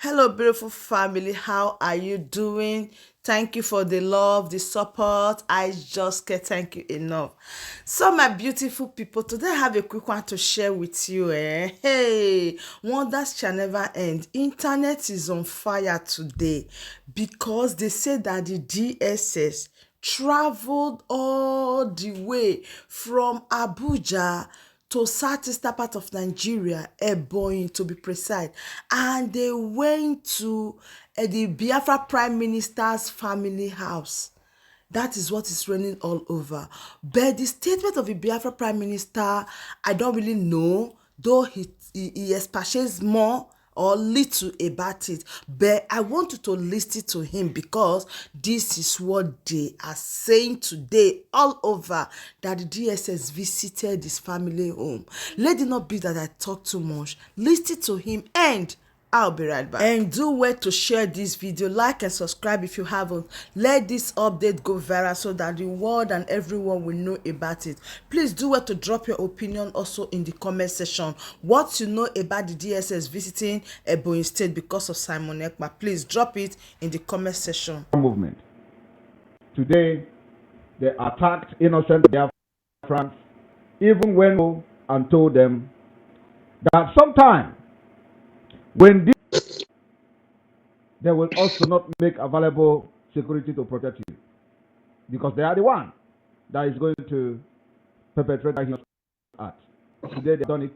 Hello, beautiful family. How are you doing? Thank you for the love, the support. I just can't thank you enough. So, my beautiful people, today I have a quick one to share with you. Hey, wonders shall never end. Internet is on fire today because they say that the DSS traveled all the way from Abuja to southeastern part of Nigeria, Ebony to be precise, and they went to the Biafra Prime Minister's family house. That is what is raining all over. But the statement of the Biafra Prime Minister, I don't really know, though he expatiates more or little about it. But I want you to listen to him because this is what they are saying today all over, that the DSS visited his family home. Let it not be that I talk too much. Listen to him and I'll be right back. And do well to share this video, like and subscribe if you haven't. Let this update go viral so that the world and everyone will know about it. Please do well to drop your opinion also in the comment section. What you know about the DSS visiting Ebony State because of Simon Ekpa, please drop it in the comment section. Movement. Today, they attacked innocent Biafrans, even when and told them that sometime when this, they will also not make available security to protect you, because they are the one that is going to perpetrate that act. Today, they've done it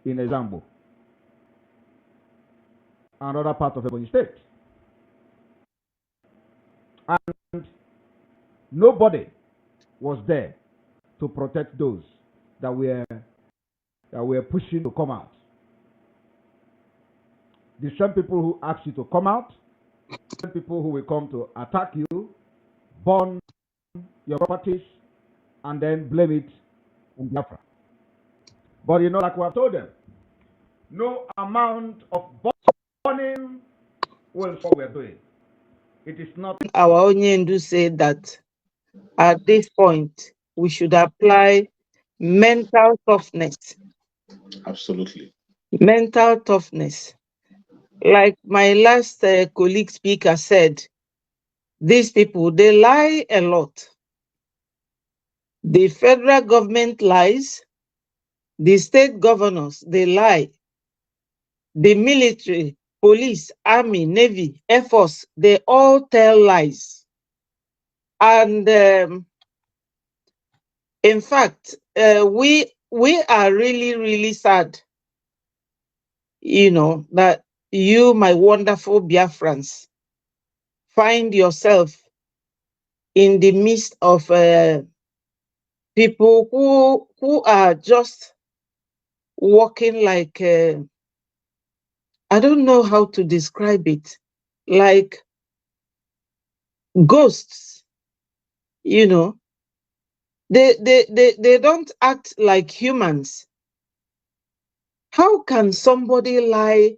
in Ezambo, another part of Ebony State, and nobody was there to protect those that were pushing to come out. The same people who ask you to come out, the same people who will come to attack you, burn your properties, and then blame it on Biafra. But like we have told them, no amount of burning will stop what we're doing. It is not. Our Onyendu said that at this point we should apply mental toughness. Absolutely. Mental toughness. Like my last colleague speaker said, these people, they lie a lot. The federal government lies. The state governors, they lie. The military, police, army, navy, air force, they all tell lies. And in fact, we are really, really sad, that you, my wonderful Biafrans, find yourself in the midst of people who are just walking like, I don't know how to describe it, like ghosts, They don't act like humans. How can somebody lie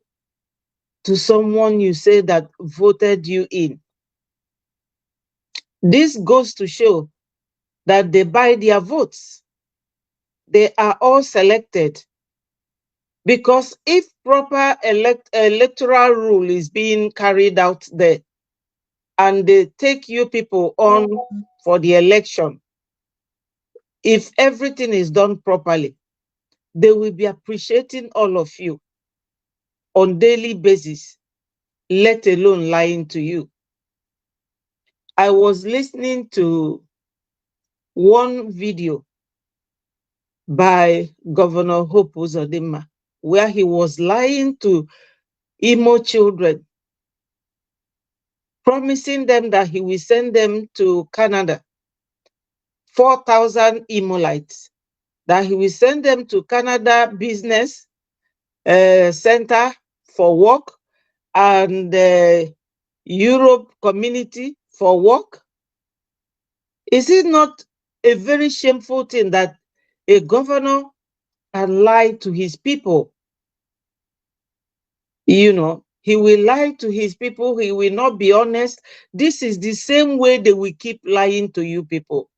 to someone you say that voted you in? This goes to show that they buy their votes. They are all selected. Because if proper electoral rule is being carried out there, and they take you people on for the election, if everything is done properly, they will be appreciating all of you on daily basis, let alone lying to you. I was listening to one video by Governor Hope Uzodinma, where he was lying to Imo children, promising them that he will send them to Canada, 4,000 Imolites, that he will send them to Canada Business Center for work and Europe Community for work. Is it not a very shameful thing that a governor can lie to his people? He will lie to his people. He will not be honest. This is the same way they will keep lying to you people.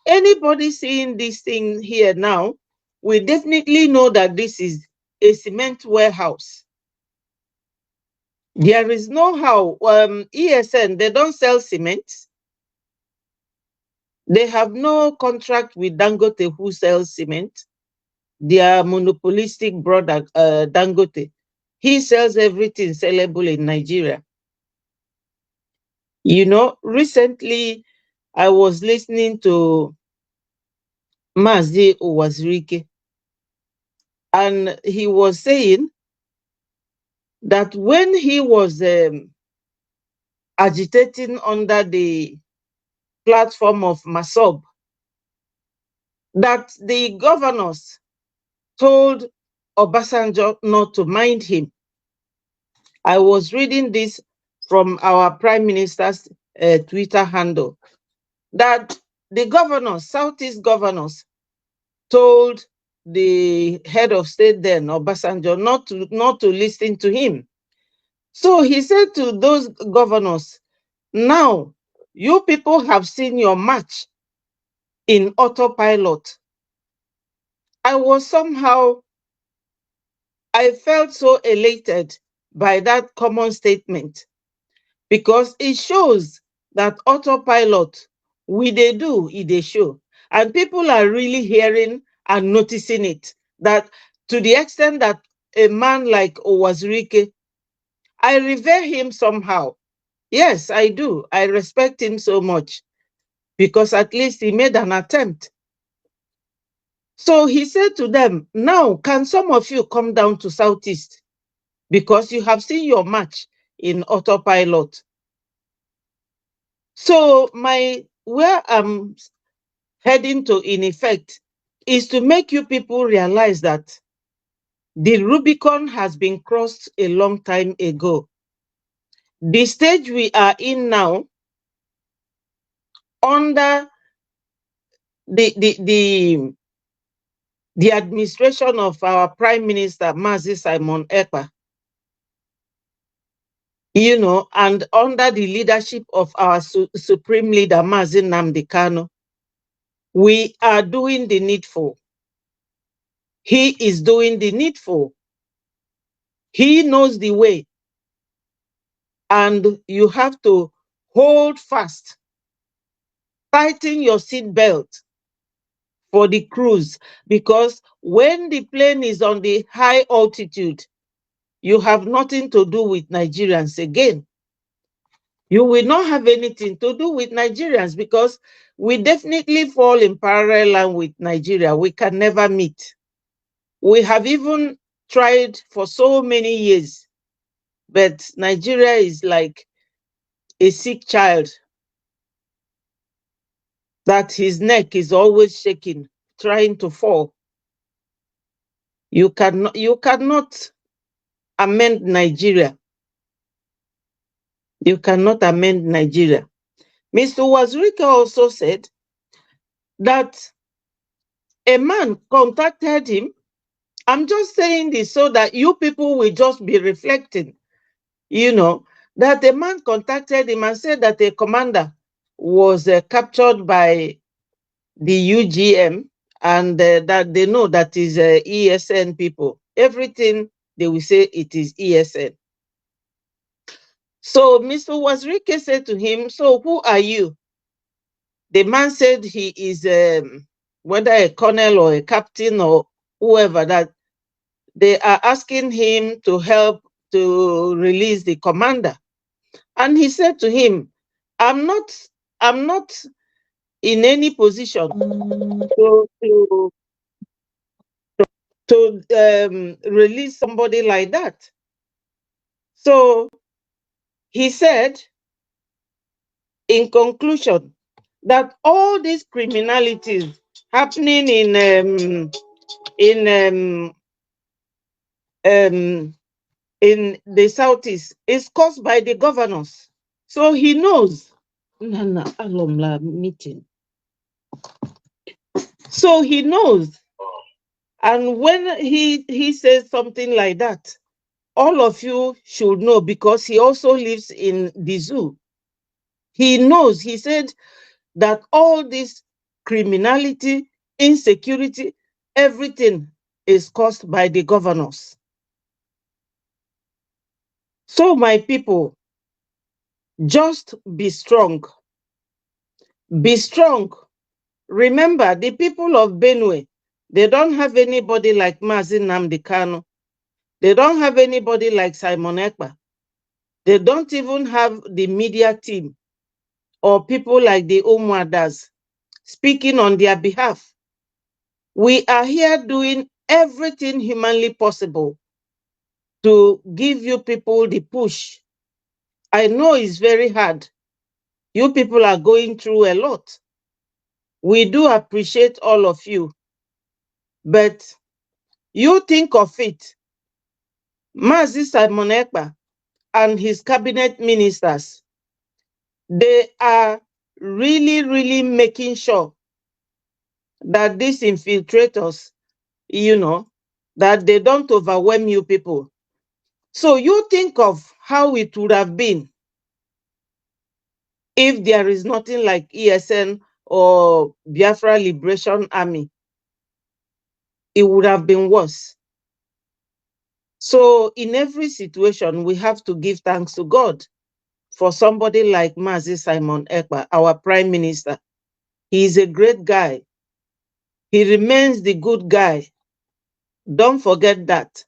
Anybody seeing this thing here now will definitely know that this is a cement warehouse. There is no how. ESN, they don't sell cement. They have no contract with Dangote, who sells cement. Their monopolistic brother, Dangote, he sells everything sellable in Nigeria. You know, recently I was listening to Mazi Owazirike, and he was saying that when he was agitating under the platform of Masob, that the governors told Obasanjo not to mind him. I was reading this from our Prime Minister's Twitter handle, that the governors, Southeast governors, told the head of state then, Obasanjo, not to listen to him. So he said to those governors, now you people have seen your match in Autopilot. I felt so elated by that common statement, because it shows that Autopilot, they show. And people are really hearing and noticing it, that to the extent that a man like Owazirike, I revere him somehow. Yes, I do. I respect him so much, because at least he made an attempt. So he said to them, now, can some of you come down to Southeast? Because you have seen your match in Autopilot. So where I'm heading to, in effect, is to make you people realize that the Rubicon has been crossed a long time ago. The stage we are in now, under the administration of our Prime Minister, Mazi Simon Ekpa, you know, and under the leadership of our Supreme Leader, Mazi Nnamdi Kanu, we are doing the needful. He is doing the needful. He knows the way. And you have to hold fast. Tighten your seat belt for the cruise, because when the plane is on the high altitude, you have nothing to do with Nigerians again. You will not have anything to do with Nigerians, because we definitely fall in parallel line with Nigeria. We can never meet. We have even tried for so many years, but Nigeria is like a sick child that his neck is always shaking, trying to fall. You cannot amend Nigeria. You cannot amend Nigeria. Mr. Wazirika also said that a man contacted him. I'm just saying this so that you people will just be reflecting, you know, that a man contacted him and said that a commander was captured by the UGM, and that they know that is ESN people. Everything they will say it is ESN. So Mr. Wazirike said to him, so who are you? The man said he is whether a colonel or a captain or whoever, that they are asking him to help to release the commander. And he said to him, I'm not in any position to release somebody like that. So he said, in conclusion, that all these criminalities happening in the Southeast is caused by the governors. So he knows. Meeting. So he knows. And when he says something like that, all of you should know, because he also lives in the zoo. He knows. He said that all this criminality, insecurity, everything is caused by the governors. So, my people, just be strong. Be strong. Remember, the people of Benue, they don't have anybody like Mazi Nnamdi Kanu. They don't have anybody like Simon Ekpa. They don't even have the media team or people like the Umuadas speaking on their behalf. We are here doing everything humanly possible to give you people the push. I know it's very hard. You people are going through a lot. We do appreciate all of you. But you think of it, Mazi Simon Ekpa and his cabinet ministers, they are really, really making sure that these infiltrators, that they don't overwhelm you people. So you think of how it would have been if there is nothing like ESN or Biafra Liberation Army. It would have been worse. So in every situation, we have to give thanks to God for somebody like Mazi Simon Ekpa, our prime minister. He is a great guy. He remains the good guy. Don't forget that.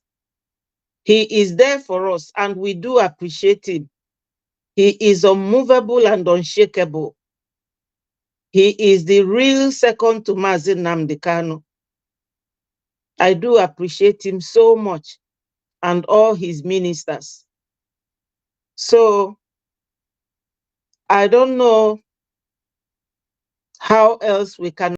He is there for us, and we do appreciate him. He is unmovable and unshakable. He is the real second to Mazi Nnamdi Kanu. I do appreciate him so much, and all his ministers. So I don't know how else we can